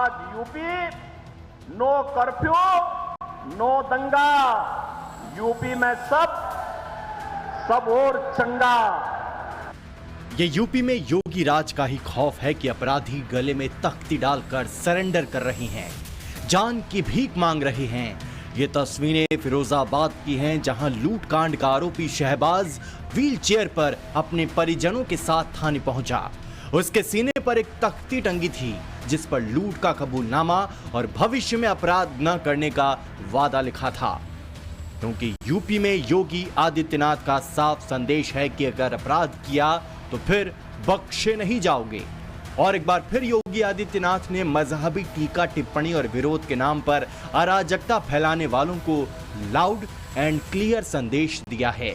आज UP no curfew, no दंगा, UP में सब और चंगा। ये यूपी में योगी राज का ही खौफ है कि अपराधी गले में तख्ती डालकर सरेंडर कर रहे हैं, जान की भीख मांग रहे हैं। ये तस्वीरें फिरोजाबाद की हैं, जहां लूटकांड का आरोपी शहबाज व्हीलचेयर पर अपने परिजनों के साथ थाने पहुंचा। उसके सीने पर एक तख्ती टंगी थी जिस पर लूट का कबूलनामा और भविष्य में अपराध न करने का वादा लिखा था, क्योंकि यूपी में योगी आदित्यनाथ का साफ संदेश है कि अगर अपराध किया तो फिर बख्शे नहीं जाओगे। और एक बार फिर योगी आदित्यनाथ ने मजहबी टीका टिप्पणी और विरोध के नाम पर अराजकता फैलाने वालों को लाउड एंड क्लियर संदेश दिया है।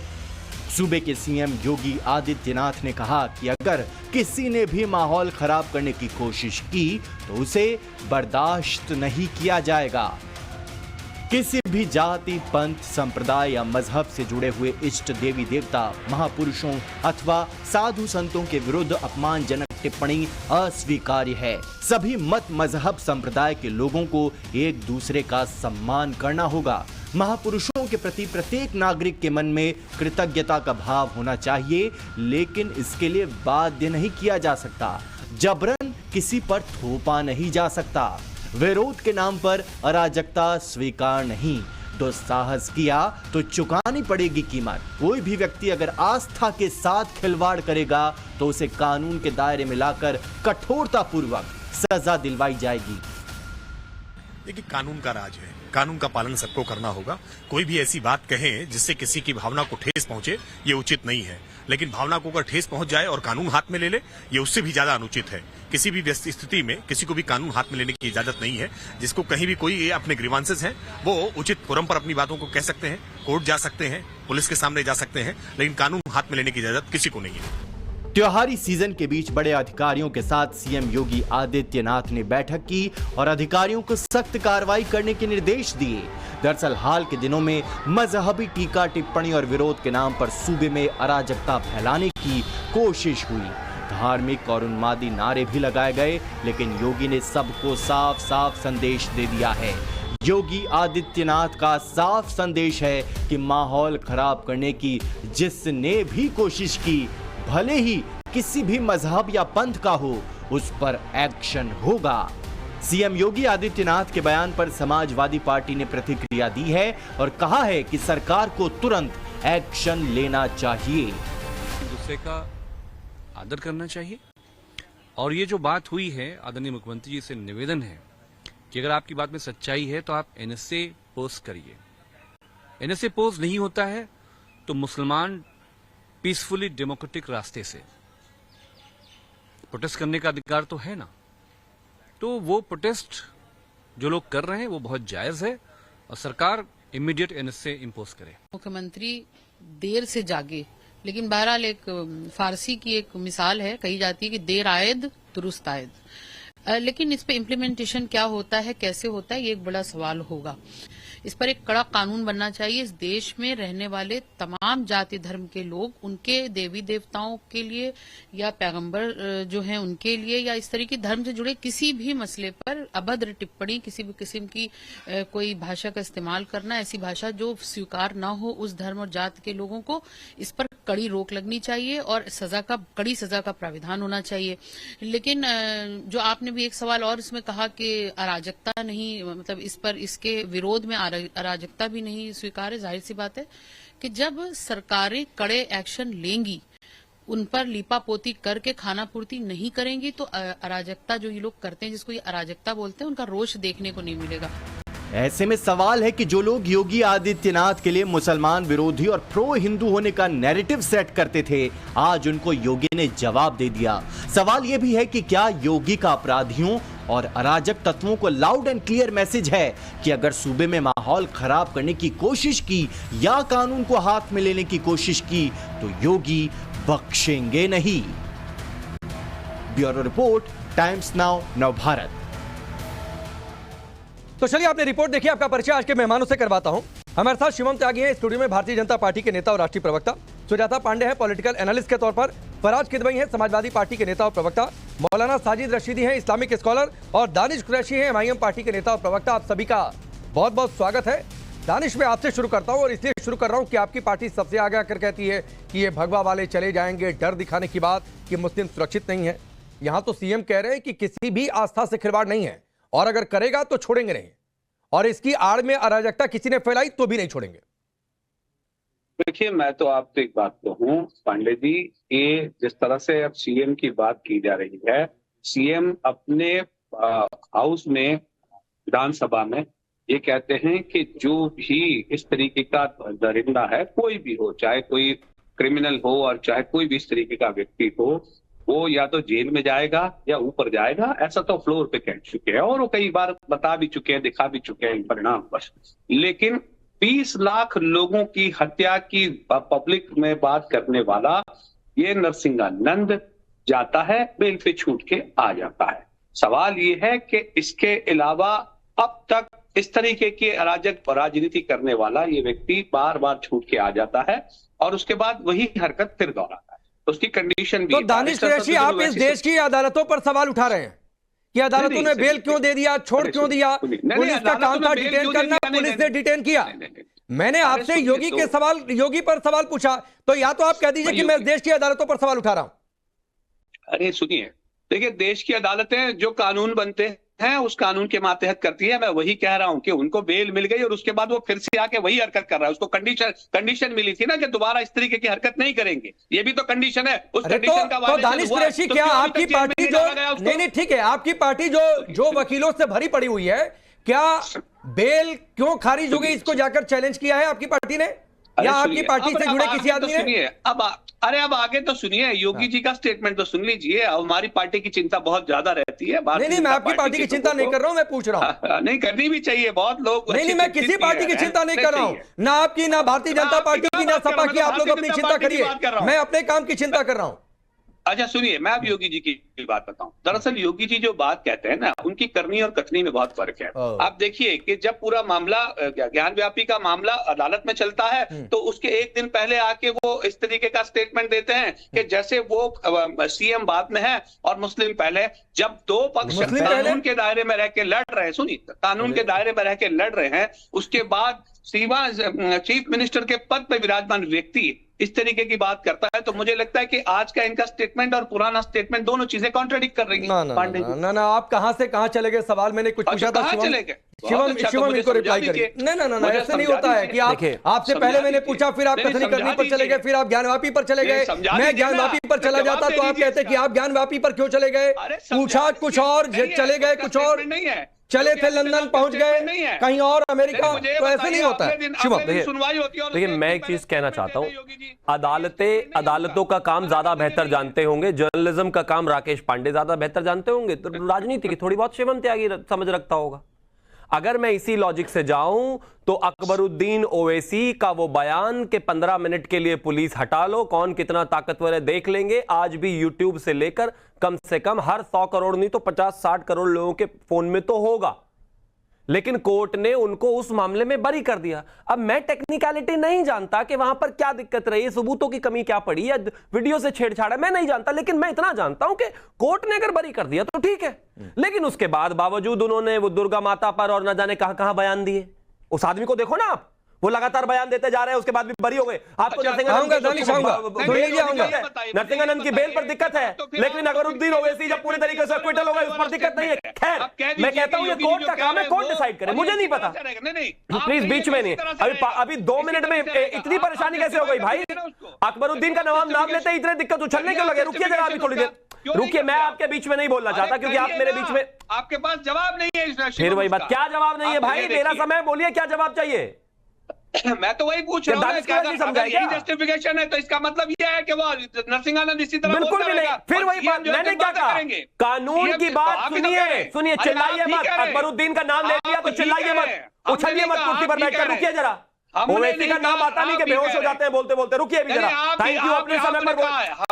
सूबे के सीएम योगी आदित्यनाथ ने कहा कि अगर किसी ने भी माहौल खराब करने की कोशिश की तो उसे बर्दाश्त नहीं किया जाएगा। किसी भी जाति, पंथ, संप्रदाय या मजहब से जुड़े हुए इष्ट देवी देवता, महापुरुषों अथवा साधु संतों के विरुद्ध अपमानजनक टिप्पणी अस्वीकार्य है। सभी मत, मजहब, संप्रदाय के लोगों को एक दूसरे का सम्मान करना होगा। महापुरुषों के प्रति प्रत्येक नागरिक के मन में कृतज्ञता का भाव होना चाहिए, लेकिन इसके लिए बाध्य नहीं किया जा सकता। जबरन किसी पर थोपा नहीं जा सकता। विरोध के नाम पर अराजकता स्वीकार नहीं। दुस्साहस किया तो चुकानी पड़ेगी कीमत। कोई भी व्यक्ति अगर आस्था के साथ खिलवाड़ करेगा तो उसे कानून के दायरे में लाकर कठोरता पूर्वक सजा दिलवाई जाएगी। देखिए, कानून का राज है, कानून का पालन सबको करना होगा। कोई भी ऐसी बात कहे जिससे किसी की भावना को ठेस पहुंचे, ये उचित नहीं है। लेकिन भावना को अगर ठेस पहुंच जाए और कानून हाथ में ले ले, ये उससे भी ज्यादा अनुचित है। किसी भी स्थिति में किसी को भी कानून हाथ में लेने की इजाजत नहीं है। जिसको कहीं भी कोई अपने ग्रीवांसेस हैं, वो उचित फोरम पर अपनी बातों को कह सकते हैं, कोर्ट जा सकते हैं, पुलिस के सामने जा सकते हैं, लेकिन कानून हाथ में लेने की इजाजत किसी को नहीं है। त्योहारी सीजन के बीच बड़े अधिकारियों के साथ सीएम योगी आदित्यनाथ ने बैठक की और अधिकारियों को सख्त कार्रवाई करने के निर्देश दिए। दरअसल हाल के दिनों में मजहबी टीका टिप्पणी और विरोध के नाम पर सूबे में अराजकता फैलाने की कोशिश हुई। धार्मिक और उन्मादी नारे भी लगाए गए, लेकिन योगी ने सबको साफ साफ संदेश दे दिया है। योगी आदित्यनाथ का साफ संदेश है कि माहौल खराब करने की जिसने भी कोशिश की, भले ही किसी भी मजहब या पंथ का हो, उस पर एक्शन होगा। सीएम योगी आदित्यनाथ के बयान पर समाजवादी पार्टी ने प्रतिक्रिया दी है और कहा है कि सरकार को तुरंत एक्शन लेना चाहिए। दूसरे का आदर करना चाहिए। और ये जो बात हुई है, आदरणीय मुख्यमंत्री जी से निवेदन है कि अगर आपकी बात में सच्चाई है तो आप एनएसए पोस्ट करिए। एनएसए पोस्ट नहीं होता है तो मुसलमान पीसफुली डेमोक्रेटिक रास्ते से प्रोटेस्ट करने का अधिकार तो है ना, तो वो प्रोटेस्ट जो लोग कर रहे हैं वो बहुत जायज है और सरकार इमीडिएट एनएसए इंपोज करे। मुख्यमंत्री देर से जागे, लेकिन बहरहाल एक फारसी की एक मिसाल है, कही जाती है कि देर आयद दुरुस्त आयद। लेकिन इस पे इम्प्लीमेंटेशन क्या होता है, कैसे होता है, ये एक बड़ा सवाल होगा। इस पर एक कड़ा कानून बनना चाहिए। इस देश में रहने वाले तमाम जाति धर्म के लोग, उनके देवी देवताओं के लिए या पैगंबर जो हैं उनके लिए या इस तरीके धर्म से जुड़े किसी भी मसले पर अभद्र टिप्पणी, किसी भी किस्म की कोई भाषा का इस्तेमाल करना, ऐसी भाषा जो स्वीकार न हो उस धर्म और जाति के लोगों को, इस पर कड़ी रोक लगनी चाहिए और कड़ी सजा का प्राविधान होना चाहिए। लेकिन जो आपने भी एक सवाल और इसमें कहा कि अराजकता नहीं, मतलब इस पर इसके विरोध में अराजकता भी नहीं स्वीकार है। जाहिर सी बात है कि जब सरकारें कड़े एक्शन लेंगी, उन पर लीपापोती करके खाना पूर्ति नहीं करेंगी, तो अराजकता जो ये लोग करते हैं, जिसको ये अराजकता बोलते हैं, उनका रोष देखने को नहीं मिलेगा। ऐसे में सवाल है कि जो लोग योगी आदित्यनाथ के लिए मुसलमान विरोधी और प्रो हिंदू होने का नैरेटिव सेट करते थे, आज उनको योगी ने जवाब दे दिया। सवाल यह भी है कि क्या योगी का अपराधियों और अराजक तत्वों को लाउड एंड क्लियर मैसेज है कि अगर सूबे में माहौल खराब करने की कोशिश की या कानून को हाथ में लेने की कोशिश की तो योगी बख्शेंगे नहीं। Bureau report, times now, Navbharat. तो चलिए, आपने रिपोर्ट देखी, आपका परिचय आज के मेहमानों से करवाता हूं। हमारे साथ शिवम त्यागी हैं स्टूडियो में, भारतीय जनता पार्टी के नेता और राष्ट्रीय प्रवक्ता। सुजाता पांडे है पॉलिटिकल एनालिस्ट के तौर पर, फराज किदवई है समाजवादी पार्टी के नेता और प्रवक्ता, मौलाना साजिद रशीदी हैं इस्लामिक स्कॉलर और दानिश कुरैशी हैं एमआईएम पार्टी के नेता और प्रवक्ता। आप सभी का बहुत बहुत स्वागत है। दानिश, मैं आपसे शुरू करता हूं और इसलिए शुरू कर रहा हूं कि आपकी पार्टी सबसे आगे आकर कहती है कि ये भगवा वाले चले जाएंगे, डर दिखाने की बात कि मुस्लिम सुरक्षित नहीं है। यहां तो सीएम कह रहे हैं कि किसी भी आस्था से खिलवाड़ नहीं है और अगर करेगा तो छोड़ेंगे नहीं, और इसकी आड़ में अराजकता किसी ने फैलाई तो भी नहीं छोड़ेंगे। देखिए, मैं तो आपसे एक बात कहूं पांडे जी, ये जिस तरह से अब सीएम की बात की जा रही है, सीएम अपने हाउस में विधानसभा में ये कहते हैं कि जो भी इस तरीके का दरिंदा है, कोई भी हो, चाहे कोई क्रिमिनल हो और चाहे कोई भी इस तरीके का व्यक्ति हो, वो या तो जेल में जाएगा या ऊपर जाएगा। ऐसा तो फ्लोर पे कह चुके हैं और वो कई बार बता भी चुके हैं, दिखा भी चुके हैं परिणाम पर। लेकिन 20 लाख लोगों की हत्या की पब्लिक में बात करने वाला ये नरसिंहानंद जाता है, बेल पे छूट के आ जाता है। सवाल ये है कि इसके अलावा अब तक इस तरीके की अराजक राजनीति करने वाला ये व्यक्ति बार बार छूट के आ जाता है और उसके बाद वही हरकत फिर दोहराता है। तो उसकी कंडीशन भी। तो दानिश कुरैशी, आप इस देश की अदालतों पर सवाल उठा रहे हैं कि अदालतों ने बेल क्यों दे दिया, छोड़ क्यों दिया? पुलिस का काम था डिटेन करना, पुलिस ने डिटेन किया। मैंने आपसे योगी पर सवाल पूछा, तो या तो आप कह दीजिए कि मैं देश की अदालतों पर सवाल उठा रहा हूं। अरे सुनिए, देखिए, देश की अदालतें जो कानून बनते हैं उस कानून के मातहत करती है। मैं वही कह रहा हूं कि उनको बेल मिल गई और उसके बाद वो फिर से आके वही हरकत कर रहा है। उसको कंडीशन मिली थी ना कि दोबारा इस तरीके की हरकत नहीं करेंगे, ये भी तो कंडीशन है। उस कंडीशन का तो दानिश कुरैशी, क्या आपकी पार्टी जो नहीं ठीक है, आपकी पार्टी जो वकीलों से भरी पड़ी हुई है, क्या बेल क्यों खारिज हो गई, इसको जाकर चैलेंज किया है आपकी पार्टी ने या आपकी पार्टी से जुड़े किसी आदमी ने? सुनिए, अब आगे तो सुनिए, योगी जी का स्टेटमेंट तो सुन लीजिए। हमारी पार्टी की चिंता बहुत ज्यादा रहती है। नहीं, मैं आपकी पार्टी की चिंता नहीं कर रहा हूं, मैं पूछ रहा हूं। नहीं, करनी भी चाहिए, बहुत लोग। नहीं, मैं किसी पार्टी की चिंता नहीं कर रहा हूं, ना आपकी, ना भारतीय जनता पार्टी की, ना सपा की। आप लोग अपनी चिंता करिए, मैं अपने काम की चिंता कर रहा हूं। अच्छा सुनिए, मैं अब योगी जी की बात बताऊं। दरअसल योगी जी जो बात कहते हैं ना, उनकी करनी और कथनी में बहुत फर्क है। आप देखिए कि जब पूरा मामला ज्ञान व्यापी का मामला अदालत में चलता है, तो उसके एक दिन पहले आके वो इस तरीके का स्टेटमेंट देते हैं कि जैसे वो सीएम बाद में है और मुस्लिम पहले। जब दो पक्ष कानून के दायरे में रह के लड़ रहे हैं, सुनिए, कानून के दायरे में रह के लड़ रहे हैं, उसके बाद सीमा चीफ मिनिस्टर के पद पर विराजमान व्यक्ति इस तरीके की बात करता है, तो मुझे लगता है कि आज का इनका स्टेटमेंट और पुराना स्टेटमेंट दोनों चीजें कॉन्ट्राडिक्ट कर रही हैं। पांडे जी, ना, आप कहां से कहां चले गए? सवाल मैंने कुछ पूछा था, शिवम इनको रिप्लाई करिए। नहीं, ऐसे नहीं होता है कि आपसे पहले मैंने पूछा, फिर आप कथनी करनी पर चले गए, फिर आप ज्ञानवापी पर चले गए। मैं ज्ञानवापी पर चला जाता तो आप कहते कि आप ज्ञानवापी पर क्यों चले गए? पूछा कुछ और, चले गए कुछ और, नहीं है, चले थे लंदन, पहुंच गए कहीं और, अमेरिका। तो ऐसे नहीं होता है। देखिए, मैं एक चीज कहना चाहता हूं, अदालतों का काम ज्यादा बेहतर जानते होंगे, जर्नलिज्म का काम राकेश पांडे ज्यादा बेहतर जानते होंगे, तो राजनीति की थोड़ी बहुत शिवम त्यागी समझ रखता होगा। अगर मैं इसी लॉजिक से जाऊं तो अकबरुद्दीन ओवैसी का वो बयान कि 15 मिनट के लिए पुलिस हटा लो, कौन कितना ताकतवर है देख लेंगे, आज भी यूट्यूब से लेकर कम से कम हर 100 करोड़ नहीं तो 50-60 करोड़ लोगों के फोन में तो होगा। लेकिन कोर्ट ने उनको उस मामले में बरी कर दिया। अब मैं टेक्निकलिटी नहीं जानता कि वहां पर क्या दिक्कत रही, सबूतों की कमी क्या पड़ी या वीडियो से छेड़छाड़ है, मैं नहीं जानता। लेकिन मैं इतना जानता हूं कि कोर्ट ने अगर बरी कर दिया तो ठीक है, लेकिन उसके बाद बावजूद उन्होंने वो दुर्गा माता पर और न जाने कहां कहां बयान दिए। उस आदमी को देखो ना आप, वो लगातार बयान देते जा रहे हैं, उसके बाद भी बरी हो गए। आपको नरसिंहानंद की बेल पर दिक्कत है, लेकिन अकबरुद्दीन ओवैसी जब पूरी तरीके से एक्विटल हो गए उस पर दिक्कत नहीं है। खैर, मैं कहता हूं ये कोर्ट का काम है, कोर्ट डिसाइड करे, मुझे नहीं पता। प्लीज बीच में नहीं, अभी 2 मिनट में इतनी परेशानी कैसे हो गई भाई? अकबरुद्दीन का नाम लेते ही इतने दिक्कत उछलने क्यों लगे? रुकिए जरा, अभी थोड़ी देर रुकिए, मैं आपके बीच में नहीं बोलना चाहता क्योंकि आप मेरे बीच में, आपके पास जवाब नहीं है। फिर वही बात, क्या जवाब नहीं है भाई? मेरा समय, बोलिए क्या जवाब चाहिए? मैं तो वही पूछ रहा हूं, अगर यही जस्टिफिकेशन है तो इसका मतलब यह है कि वो नरसिंहानंद इसी तरह बिल्कुल भी नहीं। फिर वही बात, मैंने क्या कहा? कानून की बात सुनिए, चिल्लाइए मत। अकबरुद्दीन का नाम ले लिया तो चिल्लाइए मत, उछलिए मत कुर्सी पर बैठकर। रुकिए जरा, ओवैसी का नाम आता नहीं कि बेहोश हो जाते हैं बोलते बोलते। रुकिए अभी जरा, थैंक यू, अपने समय पर बोल।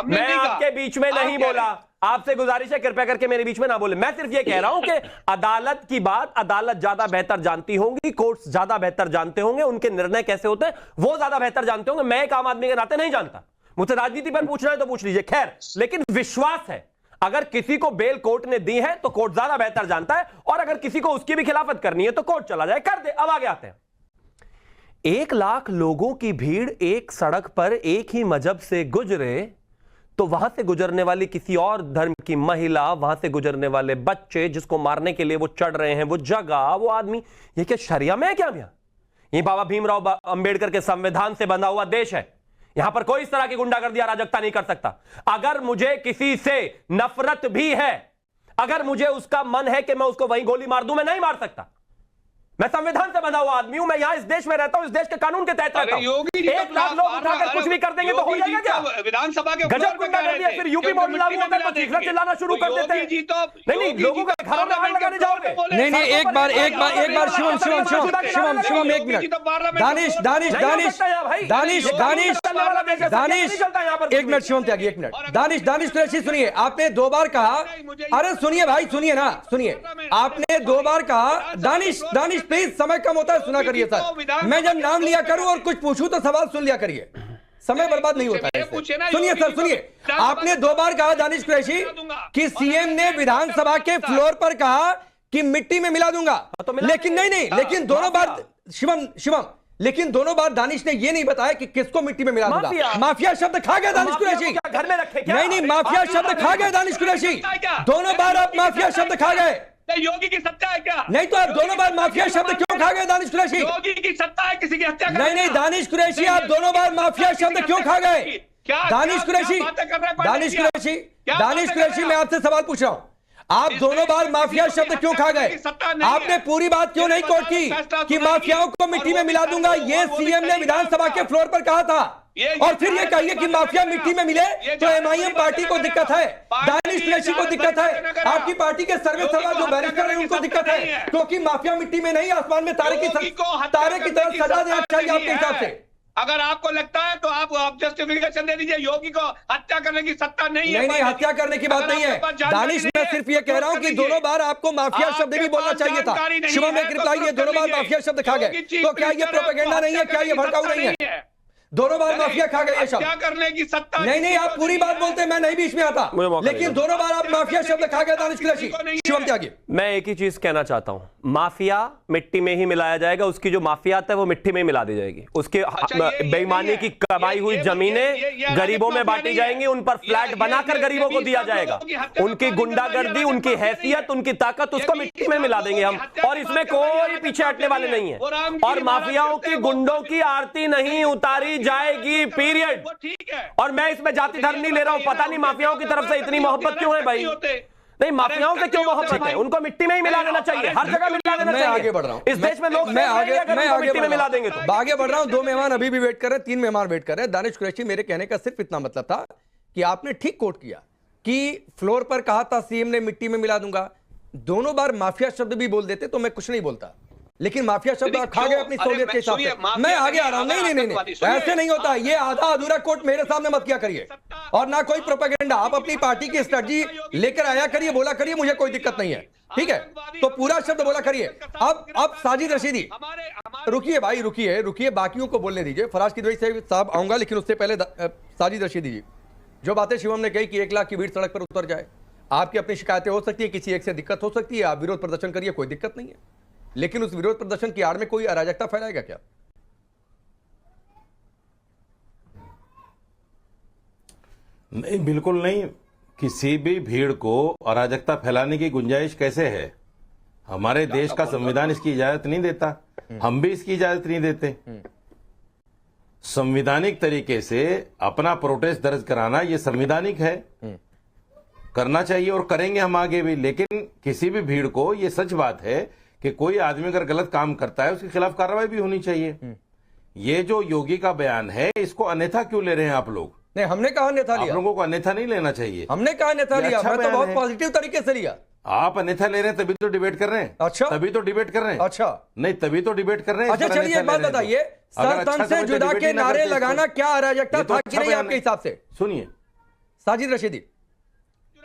मैं आपके बीच में नहीं बोला, आपसे गुजारिश है कृपया करके मेरे बीच में ना बोले। मैं सिर्फ ये कह रहा हूं कि अदालत की बात अदालत ज्यादा बेहतर जानती होंगी, कोर्ट्स ज्यादा बेहतर जानते होंगे, उनके निर्णय कैसे होते हैं वो ज्यादा बेहतर जानते होंगे। मैं एक आम आदमी के नाते नहीं जानता, मुझसे राजनीति पर पूछना है तो पूछ लीजिए। खैर, लेकिन विश्वास है अगर किसी को बेल कोर्ट ने दी है तो कोर्ट ज्यादा बेहतर जानता है, और अगर किसी को उसकी भी खिलाफत करनी है तो कोर्ट चला जाए, कर दे। अब आगे आते हैं। 1 लाख लोगों की भीड़ एक सड़क पर एक ही मजहब से गुजरे तो वहां से गुजरने वाली किसी और धर्म की महिला, वहां से गुजरने वाले बच्चे जिसको मारने के लिए वो चढ़ रहे हैं, वो जगह, वो आदमी, ये क्या शरिया में है क्या? भैया ये बाबा भीमराव अंबेडकर के संविधान से बंधा हुआ देश है, यहां पर कोई इस तरह की गुंडागर्दी अराजकता नहीं कर सकता। अगर मुझे किसी से नफरत भी है, अगर मुझे उसका मन है कि मैं उसको वहीं गोली मार दूं, मैं नहीं मार सकता। मैं संविधान से बंधा हुआ आदमी हूं, मैं यहां इस देश में रहता हूं, इस देश के कानून के तहत रहता हूं। 1 लाख लोग उठाकर कुछ भी कर देंगे तो हो जाएगा क्या? विधानसभा के गजब गुंडागर्दी है। फिर यूपी मॉडल लागू होता है तो तीसरा चिल्लाना शुरू कर देते हैं। नहीं, लोगों के घरों में आग लगाने जाओगे? नहीं, एक बार शिवम 1 मिनट। दानिश 1 मिनट, शिवम त्यागी 1 मिनट। दानिश कुरैशी सुनिए, आपने 2 बार कहा, अरे सुनिए भाई, सुनिए ना, सुनिए, आपने 2 बार कहा। दानिश प्लीज, समय कम होता है, सुना करिए सर। मैं जब नाम लिया करूं और कुछ पूछूं तो सवाल सुन लिया करिए, समय बर्बाद नहीं होता है। सुनिए सर, सुनिए, आपने 2 बार कहा दानिश कुरैशी कि सीएम ने विधानसभा के फ्लोर पर कहा कि मिट्टी में मिला दूंगा, लेकिन नहीं, लेकिन दोनों बार शिवम, लेकिन दोनों बार दानिश ने यह नहीं बताया कि किसको मिट्टी में मिला दूंगा। माफिया शब्द खा गया दानिश कुरैशी। घर में रखे? नहीं, माफिया शब्द खा गए दानिश कुरैशी। दोनों बार आप माफिया शब्द खा गए। योगी की सत्ता है क्या? नहीं तो आप दोनों बार माफिया शब्द क्यों खा गए दानिश कुरैशी? योगी की सत्ता है किसी की हत्या करने? नहीं, दानिश कुरैशी, आप दोनों बार माफिया शब्द क्यों खा गए? दानिश कुरैशी, मैं आपसे सवाल पूछ रहा हूं, आप दोनों बार माफिया शब्द क्यों खा गए? आपने पूरी बात क्यों नहीं कोट की कि माफियाओं को मिट्टी में मिला दूंगा? ये सीएम ने विधानसभा के फ्लोर पर कहा था, और फिर ये कहिए कि माफिया मिट्टी में मिले तो एमआईएम पार्टी को दिक्कत है, दानिश कुरैशी को दिक्कत है, आपकी पार्टी के सर्वे सर्वा जो बैरिस्टर हैं उनको दिक्कत है, क्योंकि माफिया मिट्टी में नहीं, आसमान में तारे की तरह सजा देना चाहिए आपके हिसाब से। अगर आपको लगता है तो आप जस्टिफिकेशन दे दीजिए। योगी को हत्या करने की सत्ता नहीं है। नहीं, हत्या करने की बात नहीं है दानिश, मैं सिर्फ ये कह रहा हूं कि दोनों बार आपको माफिया शब्द भी बोलना चाहिए था। शिवम एक रिप्लाई, ये दोनों बार माफिया शब्द खा गए, तो क्या ये प्रोपेगेंडा नहीं है? क्या ये भड़काऊ नहीं है? दोनों बार माफिया खा गए शब्द। क्या करने की सत्ता नहीं, आप पूरी बात बोलते हैं, मैं नहीं बीच में आता, लेकिन दोनों बार आप माफिया शब्द खा गए दानिश कुरैशी। शिवम त्यागी, मैं एक ही चीज कहना चाहता हूं, माफिया मिट्टी में ही मिलाया जाएगा, उसकी जो माफियात है वो मिट्टी में ही मिला दी जाएगी, उसके बेईमानी की कमाई हुई जमीनें गरीबों में बांटी जाएंगी, उन पर फ्लैट बनाकर गरीबों को दिया जाएगा, उनकी गुंडागर्दी, उनकी हैसियत, उनकी ताकत, उसको मिट्टी में मिला देंगे हम, और इसमें कोई पीछे हटने वाले नहीं है। और माफियाओं की, गुंडों की आरती नहीं उतारी जाएगी, पीरियड। और मैं इसमें जाति धर्म नहीं ले रहा हूं, पता नहीं माफियाओं की तरफ से इतनी मोहब्बत क्यों है भाई? नहीं, माफियाओं से क्यों मोहब्बत है? उनको मिट्टी में ही मिला देना चाहिए, हर जगह मिला देना चाहिए। आगे बढ़ रहा हूं, इस देश में लोग मैं आगे में मिला देंगे तो आगे बढ़ रहा हूं। 2 मेहमान अभी भी वेट कर रहे हैं, 3 मेहमान वेट कर रहे हैं। दानिश कुरैशी, मेरे कहने का सिर्फ इतना मतलब था कि आपने ठीक कोट किया कि फ्लोर पर कहा था सीएम ने मिट्टी में मिला दूंगा। दोनों बार माफिया शब्द भी बोल देते तो मैं कुछ नहीं बोलता, लेकिन माफिया शब्द खा गए अपनी सोलियत के हिसाब से। मैं आगे आ रहा हूं। नहीं, ऐसे नहीं होता, ये आधा अधूरा कोट मेरे सामने मत किया करिए, और ना कोई प्रोपेगेंडा। आप अपनी पार्टी की स्ट्रेटजी लेकर आया करिए, बोला करिए, मुझे कोई दिक्कत नहीं है, ठीक है? तो पूरा शब्द बोला करिए। अब साजिद रशीदी, रुकिए भाई, रुकिए, बाकियों को बोलने दीजिए। फराज किदवई साहब आऊंगा, लेकिन उससे पहले साजिद रशीदी जी, जो बातें शिवम ने कही कि 1 लाख की भीड़ सड़क पर उतर जाए, आपकी अपनी शिकायतें हो सकती है, किसी एक से दिक्कत हो सकती है, आप विरोध प्रदर्शन करिए, कोई दिक्कत नहीं है, लेकिन उस विरोध प्रदर्शन की आड़ में कोई अराजकता फैलाएगा क्या? नहीं, बिल्कुल नहीं। किसी भी भीड़ को अराजकता फैलाने की गुंजाइश कैसे है? हमारे देश का संविधान इसकी इजाजत नहीं देता, हम भी इसकी इजाजत नहीं देते। संवैधानिक तरीके से अपना प्रोटेस्ट दर्ज कराना ये संवैधानिक है, करना चाहिए और करेंगे हम आगे भी। लेकिन किसी भी भीड़ को, ये सच बात है कि कोई आदमी अगर गलत काम करता है उसके खिलाफ कार्रवाई भी होनी चाहिए। ये जो योगी का बयान है, इसको अन्यथा क्यों ले रहे हैं आप लोग? नहीं, हमने कहा अन्यथा लिया, आप लोगों को अन्यथा नहीं लेना चाहिए। हमने कहा अन्यथा लिया, अच्छा, मैं तो बहुत पॉजिटिव तरीके से लिया। आप अन्यथा ले रहे हैं तभी तो डिबेट कर रहे हैं। अच्छा, तभी तो डिबेट कर रहे हैं। अच्छा, नहीं, तभी तो डिबेट कर रहे हैं। अच्छा, चलिए एक बात बताइए, सर तन से जुदा के नारे लगाना क्या अराजकता था कि नहीं आपके हिसाब से? सुनिए साजिद रशीदी,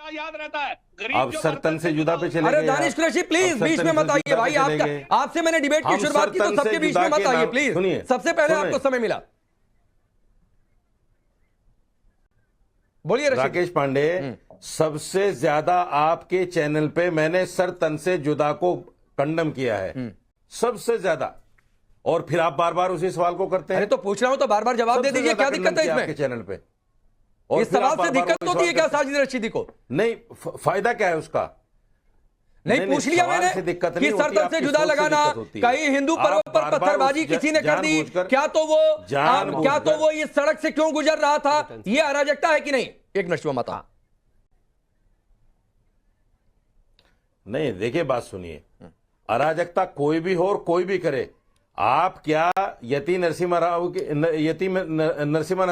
याद रहता है। अब सर तन से जुदा पे चले अरे गए दानिश आप। कुरैशी प्लीज अब सर बीच तन में से मत आइए जुदा पे भाई, चले आपका गए। आपसे मैंने डिबेट की हम शुरुआत की सर तो तन से सबके बीच जुदा में मत के आइए नाम- प्लीज। सुनिए, सबसे पहले सुनिए। आपको समय मिला, बोलिए रशीद। राकेश पांडे, सबसे ज्यादा आपके चैनल पे मैंने सर तन से जुदा को कंडम किया है, सबसे ज्यादा, और फिर आप बार बार उसी सवाल को करते हैं। अरे तो पूछ रहा हूं तो बार बार जवाब दे सबसे दीजिए, ज्यादा क्या दिक्कत है condemn किया इसमें? आपके चैनल पे, और इस फिर आप सवाल से बार-बार दिक्कत वही होती है सवाल क्या करते हैं। साजिद रशीदी को? नहीं, फायदा क्या है उसका? नहीं पूछ लिया सवाल मैंने से दिक्कत कि नहीं होती, सरतन से आपकी जुदा सोच से लगाना, दिक्कत होती है। कहीं हिंदू पर्व आप पर बार-बार पत्थरबाजी उस किसी ने कर दी, जानबूझकर- क्या तो वो जानबूझकर- इस सड़क से क्यों गुजर रहा था, ये अराजकता है कि नहीं? एक मिनट शिवम माता। नहीं, देखिए बात सुनिए, अराजकता कोई भी हो और कोई भी करे, आप क्या यति नरसिम्हानंद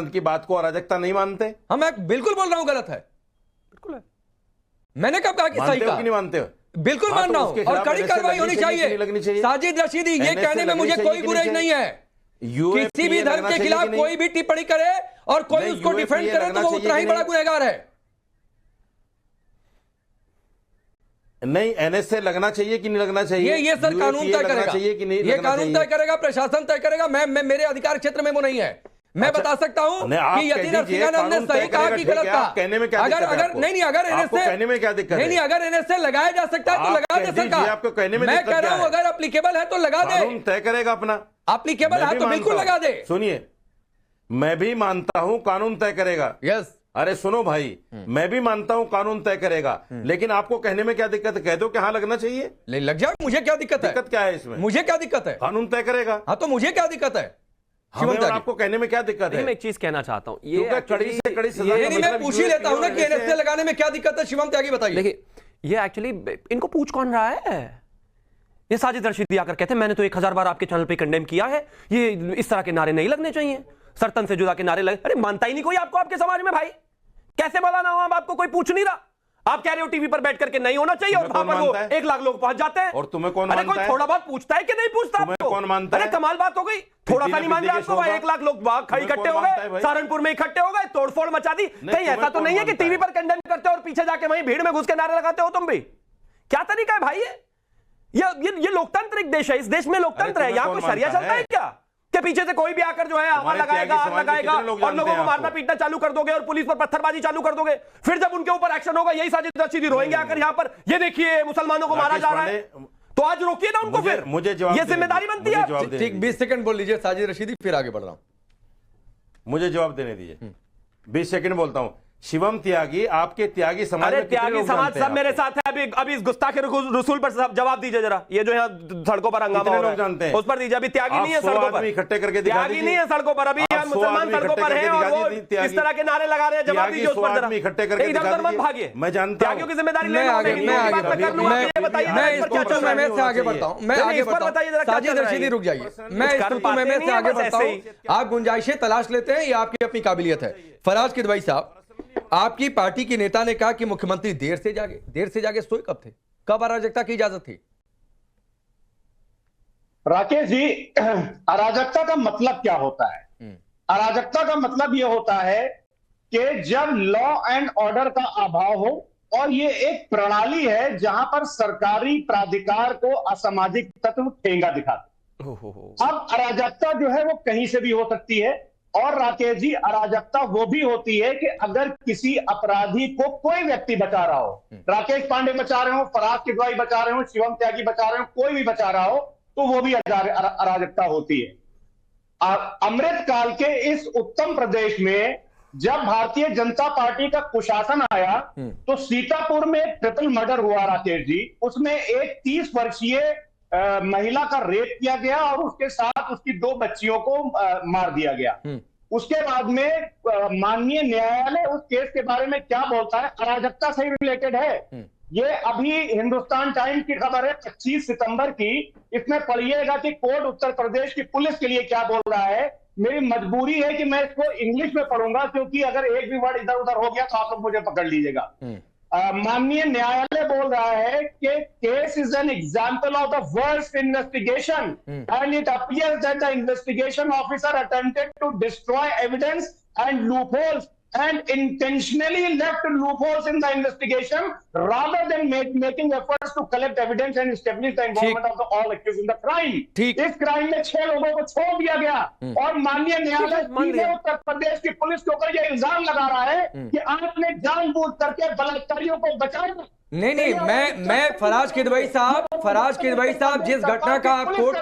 की बात को अराजकता नहीं मानते? हाँ मैं बिल्कुल बोल रहा हूं गलत है, बिल्कुल है। मैंने कब कहा कि सही मानते हो कहा? कि नहीं मानते हो? बिल्कुल हाँ, मान तो रहा उसके हूं, और खिलाफ कड़ी NSA कार्रवाई होनी लगनी चाहिए कि नहीं लगनी चाहिए। चाहिए? साजिद रशीदी ये NSA कहने में लगनी मुझे चाहिए कोई कि गुरेज नहीं नहीं है, UAPA किसी भी धर्म लगना के चाहिए खिलाफ कि नहीं? कोई भी टिप्पणी करे और कोई नहीं, उसको UAPA डिफेंड करे तो लगना वो चाहिए उतना ही कि बड़ा नहीं? गुनहगार है। नहीं, NSA लगना चाहिए कि नहीं लगना चाहिए? ये सर कानून UAPA तय लगना करेगा, चाहिए कि नहीं ये लगना कानून चाहिए? तय करेगा, प्रशासन तय करेगा। मैं मेरे अधिकार क्षेत्र में वो नहीं है। मैं अच्छा, बता सकता हूं नहीं, आप कि यति कह दीजिए, नरसिम्हानंद ने कानून तय सही कहा करेगा, कि ठीक गलत है, कहा। आप कहने में क्या अगर दिक्कत है अगर आपको? नहीं अगर आपको NSA कहने में क्या दिक्कत नहीं है? नहीं अगर NSA लगाया जा सकता है तो आप लगा कह दे दीजिए, सरकार। आपको कहने में मैं दिक्कत कह रहा क्या हूं है? अगर एप्लीकेबल है तो लगा दे, कानून तय करेगा अपना। एप्लीकेबल मैं है भी तो बिल्कुल मानता लगा हूं। दे। सुनिए, मैं भी मानता हूं कानून तय करेगा। यस, अरे सुनो भाई, मैं भी मानता हूं कानून तय करेगा, लेकिन आपको कहने में क्या दिक्कत है? कह दो कि हाँ लगना चाहिए। लग जाए, मुझे क्या दिक्कत है? दिक्कत क्या है इसमें? मुझे क्या दिक्कत है? कानून तय करेगा। हाँ तो मुझे क्या दिक्कत है? हमें और आपको कहने में क्या दिक्कत नहीं, है? मैं एक चीज कहना चाहता हूं, ये क्योंकि कड़ी से कड़ी सजा नहीं मैं पूछ ही लेता हूं ना कि NSA लगाने में क्या दिक्कत है। शिवम त्यागी बताइए। देखिए, ये एक्चुअली इनको पूछ कौन रहा है? ये साजिद रशीदी आकर कहते हैं मैंने तो 1000 बार आपके चैनल पे कंडेम किया है, ये इस तरह के नारे नहीं लगने चाहिए, सरतन से जुदा के नारे लगे। अरे मानता ही नहीं कोई आपको आपके समाज में भाई, कैसे मौलाना हो? अब आपको कोई पूछ नहीं रहा, आप कह रहे हो टीवी पर बैठ करके नहीं होना चाहिए और वहां पर वो 1 लाख लोग पहुंच जाते हैं। और तुम्हें कौन अरे मानता कोई है? थोड़ा बहुत पूछता है कि नहीं पूछता? तुम्हें आपको कौन मानता अरे है? कमाल बात हो गई, थोड़ा सा नहीं मान रहे आपको? 1 लाख लोग इकट्ठे हो गए, सहारनपुर में इकट्ठे हो गए, तोड़फोड़ मचा दी। कहीं ऐसा तो नहीं है कि टीवी पर कंडेम करते हो और पीछे जाके वहीं भीड़ में घुस के नारे लगाते हो तुम भी? क्या तरीका है भाई? ये लोकतांत्रिक देश है, इस देश में लोकतंत्र है, यहाँ कोई शरिया चलता है क्या? के पीछे से कोई भी आकर जो है हवा लगाएगा, आग लगाएगा और लोगों को मारना पीटना चालू कर दोगे और पुलिस पर पत्थरबाजी चालू कर दोगे। फिर जब उनके ऊपर एक्शन होगा, यही साजिद रशीदी रोएंगे आकर यहाँ पर, ये देखिए मुसलमानों को मारा जा रहा है, तो आज रोकिए ना उनको। फिर मुझे जवाब, ये जिम्मेदारी बनती है। ठीक 20 सेकंड बोल लीजिए साजिद रशीदी, फिर आगे बढ़ रहा हूं। मुझे जवाब देने दीजिए, 20 सेकंड बोलता हूं। शिवम त्यागी, आपके त्यागी समाज अरे में कितने त्यागी लोग समाज जानते हैं सब मेरे आपको? साथ है। अभी इस गुस्ताखी रसूल पर जवाब दीजिए जरा, ये जो यहाँ सड़कों पर हंगामा कितने हो रहा लोग है जानते हैं? उस पर दीजिए। अभी त्यागी आप नहीं है 100 सड़कों आदमी पर, इकट्ठे करके दिखा त्यागी दीजिए। नहीं है सड़कों पर, अभी आप यहाँ 100 मुसलमान आदमी सड़कों इकट्ठे पर हैं करके और दिखा वो दीजिए, त्यागी। इस तरह के नारे लगा रहे हैं। जवाब दीजिए उस पर जरा, इकट्ठे करके इधर उधर मत दिखा भागिए। दीजिए। मैं जानता हूं। त्यागियों की जिम्मेदारी मैं लेना, आगे मैं मैं बात आगे कर लूंगा, ये बताइए मैं इस पर क्या चल रहा है? से आगे बढ़ता हूं, मैं नहीं, आगे इस पर बढ़ता बताइए हूं। जरा क्या साजिद चल रहा है? रशीदी रुक जाइए, मैं कुछ इस कर तुर्तु पाते में नहीं से है, आगे बस बढ़ता ऐसे हूं। ही। आप गुंजाइशें तलाश लेते हैं, ये आपकी अपनी काबिलियत है। फराज किदवई साहब, आपकी पार्टी के नेता ने कहा कि मुख्यमंत्री देर से जागे, सोए कब थे? कब अराजकता की इजाजत थी? राकेश जी, अराजकता का मतलब क्या होता है? अराजकता का मतलब यह होता है कि जब लॉ एंड ऑर्डर का अभाव हो और ये एक प्रणाली है जहां पर सरकारी प्राधिकार को असामाजिक तत्व ठेंगा दिखाते। अब अराजकता जो है वो कहीं से भी हो सकती है, और राकेश जी अराजकता वो भी होती है कि अगर किसी अपराधी को कोई व्यक्ति बचा रहा हो, राकेश पांडे बचा रहे हो, फराज किदवई बचा रहे हो, शिवम त्यागी बचा रहे हो, कोई भी बचा रहा हो, तो वो भी अराजकता होती है। अमृतकाल के इस उत्तम प्रदेश में जब भारतीय जनता पार्टी का कुशासन आया तो सीतापुर में ट्रिपल मर्डर हुआ राकेश जी। उसमें एक 30 वर्षीय महिला का रेप किया गया और उसके साथ उसकी 2 बच्चियों को मार दिया गया। उसके बाद में माननीय न्यायालय उस केस के बारे में क्या बोलता है? अराजकता से रिलेटेड है। ये अभी हिंदुस्तान टाइम्स की खबर है 25 सितंबर की। इसमें पढ़िएगा कि कोर्ट उत्तर प्रदेश की पुलिस के लिए क्या बोल रहा है। मेरी मजबूरी है कि मैं इसको इंग्लिश में पढ़ूंगा, क्योंकि अगर एक भी वर्ड इधर उधर हो गया तो आप लोग मुझे पकड़ लीजिएगा। माननीय न्यायालय बोल रहा है कि case is an example of the worst investigation and it appears that the investigation officer attempted to destroy evidence and loopholes and intentionally left loopholes in the investigation rather than making efforts to collect evidence and establish the involvement of the all accused in the crime. इस crime में 6 लोगों को छोड़ दिया गया और माननीय न्यायालय सीधे उत्तर प्रदेश की पुलिस के ऊपर यह इल्जाम लगा रहा है कि आपने जानबूझ करके बलात्कारियों को बचाया। नहीं, मैं फराज किदवई साहब जिस घटना का आप कोट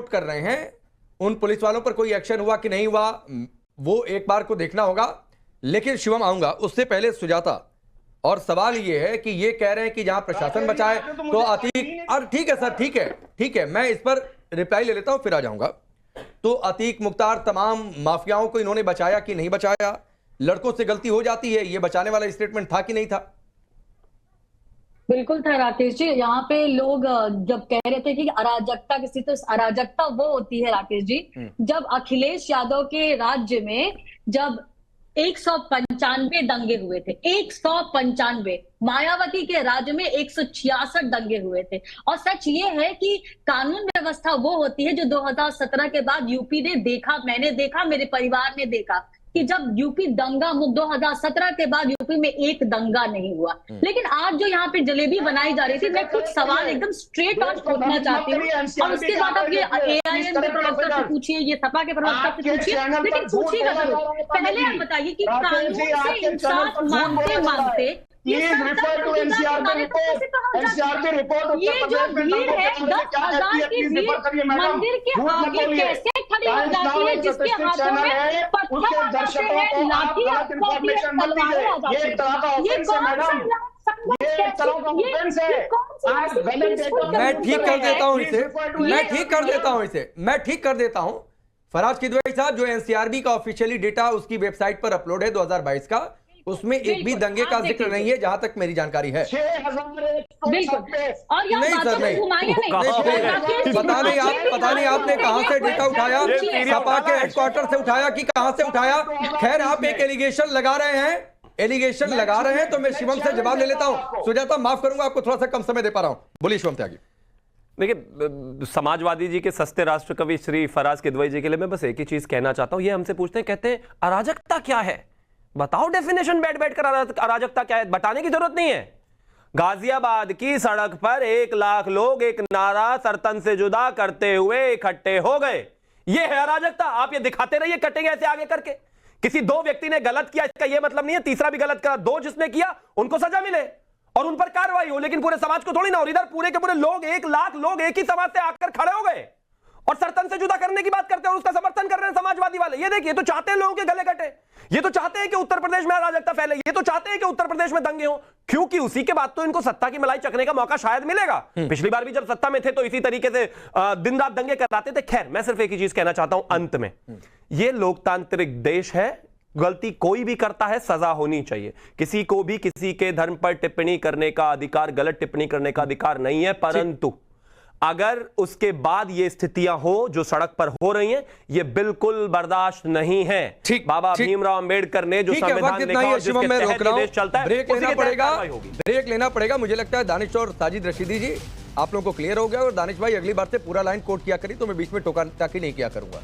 कर रहे हैं, उन पुलिस वालों पर कोई एक्शन हुआ कि नहीं हुआ वो एक बार को देखना होगा। लेकिन शिवम आऊंगा, उससे पहले सुजाता, और सवाल ये है कि ये कह रहे हैं कि जहां प्रशासन बचाए तो अतीक, और ठीक है सर, ठीक है, मैं इस पर रिप्लाई ले लेता हूं फिर आ जाऊंगा। तो अतीक मुख्तार तमाम माफियाओं को इन्होंने बचाया कि नहीं बचाया? लड़कों से गलती हो जाती है, ये बचाने वाला स्टेटमेंट था कि नहीं था? बिल्कुल था राकेश जी। यहाँ पे लोग जब कह रहे थे कि अराजकता किसी, तो अराजकता वो होती है राकेश जी जब अखिलेश यादव के राज्य में जब 195 दंगे हुए थे, 195, मायावती के राज्य में 166 दंगे हुए थे। और सच ये है कि कानून व्यवस्था वो होती है जो 2017 के बाद यूपी ने देखा, मैंने देखा, मेरे परिवार ने देखा कि जब यूपी दंगा मुक्त 2017 के बाद यूपी में एक दंगा नहीं हुआ। लेकिन आज जो यहाँ पे जलेबी बनाई जा रही थी, मैं कुछ सवाल एकदम स्ट्रेट ऑन पूछना चाहती हूँ और उसके बाद आप ये AIM के प्रवक्ता से पूछिए, ये सपा के प्रवक्ता से पूछिए, लेकिन पूछिएगा जरूर। पहले आप बताइए कि कानून से इंसाफ मांगते ये जो भीड़ है 10,000 की भीड़ मंदिर के आगे कैसे खड़ी हो जाती है, जिसके हाथों में पत्थर आ जाते हैं, लाठी आ जाती है, तलवारें आ जाती है, ये मैं ठीक कर देता हूं फराज किदवई साहब, जो एनसीआरबी का ऑफिशियली डेटा उसकी वेबसाइट पर अपलोड है 2022 का, उसमें एक भी दंगे का जिक्र नहीं है जहां तक मेरी जानकारी है। पता नहीं आपने कहां से डेटा उठाया, सपा के हेडक्वार्टर से उठाया कि कहां से उठाया। खैर, आप एक एलिगेशन लगा रहे हैं तो मैं शिवम से जवाब ले लेता हूं। सुजाता, माफ करूंगा, आपको थोड़ा सा कम समय दे पा रहा हूं। बोलिए शिवम त्यागी। देखिए, समाजवादी जी के सस्ते राष्ट्र कवि श्री फराज किदवई जी के लिए मैं बस एक ही चीज कहना चाहता हूं। ये हमसे पूछते हैं, कहते हैं अराजकता क्या है, बताओ डेफिनेशन बैठ कर अराजकता क्या है, बताने की जरूरत नहीं है। गाजियाबाद की सड़क पर 1 लाख लोग एक नारा सरतन से जुदा करते हुए इकट्ठे हो गए, यह है अराजकता। आप ये दिखाते रहिए कटेंगे ऐसे आगे करके। किसी 2 व्यक्ति ने गलत किया इसका यह मतलब नहीं है तीसरा भी गलत करा, 2 जिसने किया उनको सजा मिले और उन पर कार्रवाई हो, लेकिन पूरे समाज को थोड़ी ना। और इधर पूरे के पूरे लोग, 1 लाख लोग एक ही समाज से आकर खड़े हो गए और सरतन से जुदा करने की बात करते हैं और उसका समर्थन कर रहे हैं समाजवादी वाले। ये देखिए, तो चाहते हैं लोगों के गले कटे, ये तो चाहते हैं कि उत्तर प्रदेश में अराजकता फैले, ये तो चाहते हैं कि उत्तर प्रदेश में दंगे हो, क्योंकि उसी के बाद तो इनको सत्ता की मलाई चखने का मौका शायद मिलेगा। पिछली बार भी जब सत्ता में थे तो इसी तरीके से दिन रात दंगे कराते थे। खैर, मैं सिर्फ एक ही चीज कहना चाहता हूं अंत में, ये लोकतांत्रिक देश है, गलती कोई भी करता है सजा होनी चाहिए। किसी को भी किसी के धर्म पर टिप्पणी करने का अधिकार, गलत टिप्पणी करने का अधिकार नहीं है, परंतु अगर उसके बाद ये स्थितियां हो जो सड़क पर हो रही हैं, ये बिल्कुल बर्दाश्त नहीं है। बाबा भीमराव अंबेडकर ने जो संविधान लिखा और जिसके तहत देश चलता है, ब्रेक लेना पड़ेगा। मुझे लगता है दानिश और साजिद रशीदी जी, आप लोगों को क्लियर हो गया। और दानिश भाई, अगली बार से पूरा लाइन कोट किया करी तो मैं बीच में टोका टाकी नहीं किया करूंगा।